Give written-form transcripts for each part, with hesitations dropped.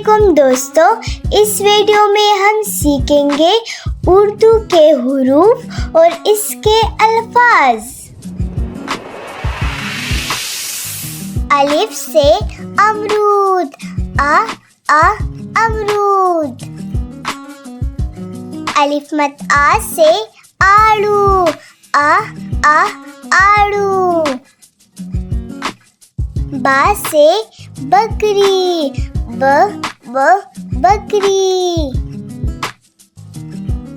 अस्सलामुअलैकुम दोस्तों, इस वीडियो में हम सीखेंगे उर्दू के हुरूफ और इसके अल्फाज। अलिफ से अमरूद, आ अमरूद। अलिफ मत आ से आड़ू, आ आड़ू। बा से बकरी, ब बकरी।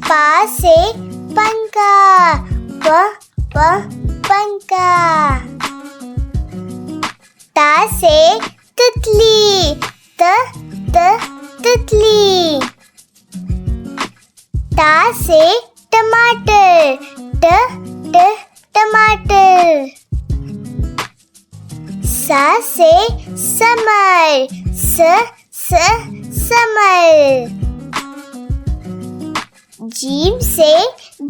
पा से पंखा, प पंखा। ता से तितली, त तितली। ता से टमाटर, ट टमाटर। सा से समर, स समर। जीम से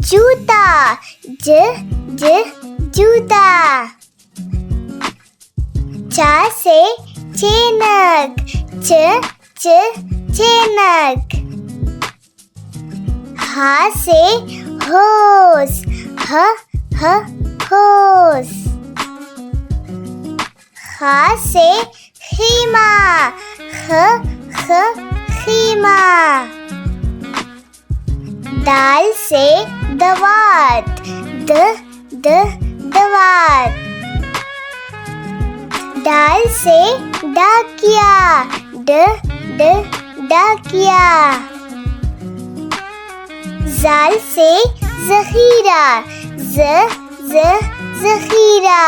जूता, ज जूता। चा से चैनक, च चैनक। हा से होश, ह होश। खा से खीमा, ख खीमा। दाल से दवात, द दवात। दाल से डाकिया, ड डाकिया। जाल से ज़ख़ीरा, ज ज़ख़ीरा।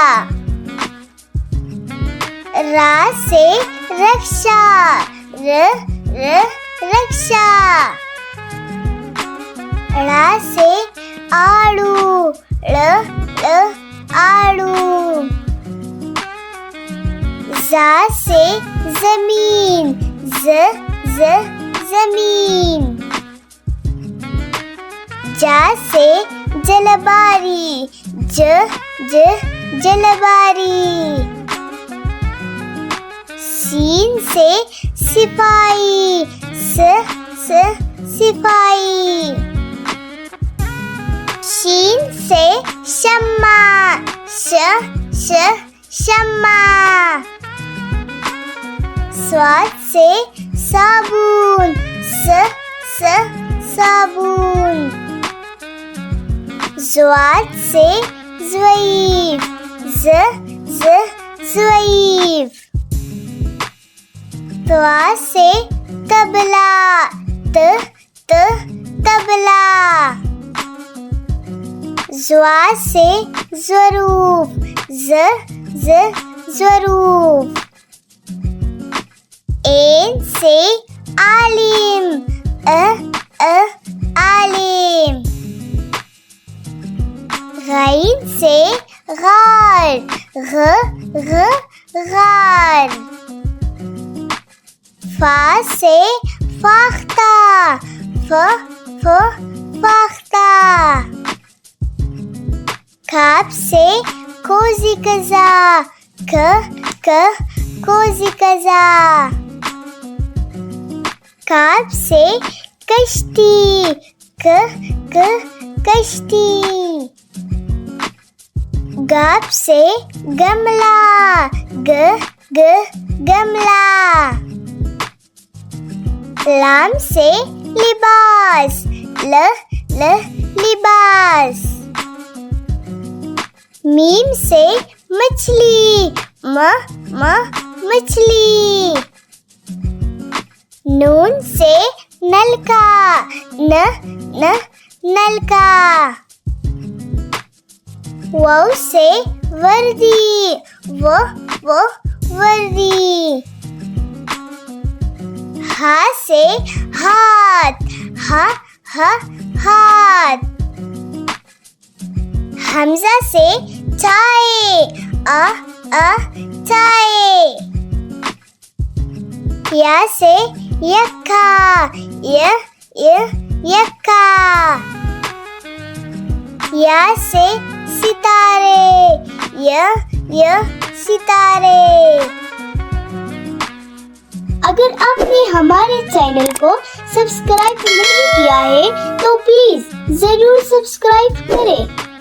रा से रक्षा, र रक्षा। ड़ा से आड़ू, ड़ आड़ू। जा से ज़मीन, ज ज़मीन। जा से जलबारी, ज जलबारी। सीन से सिपाही, स सिपाही। शीन से शम्मा, श शम्मा। स्वाद से साबुन, स साबुन। ज़्वाद से ज़्वईफ, ज ज़्वईफ। त्वा से तबला, त तबला। ज़्वा से ज़रूफ, ज ज़रूफ। ऐन से आलिम, आलिम। गैन से गार, गार। फा से फाख्ता, फाख्ता। काफ से कोज़ी कज़ा, कोज़ी कज़ा। काफ से कश्ती, कश्ती। गाप से गमला, गमला। लाम से लिबास, लिबास। मीम से मछली, मछली। नून से नलका, नलका। वाव से वर्दी, वर्दी। हा से हाथ, हाथ। हमजा से चाय, चाय। या से यक्का, यक्का। या से सितारे, य सितारे। अगर आपने हमारे चैनल को सब्सक्राइब नहीं किया है तो प्लीज जरूर सब्सक्राइब करें।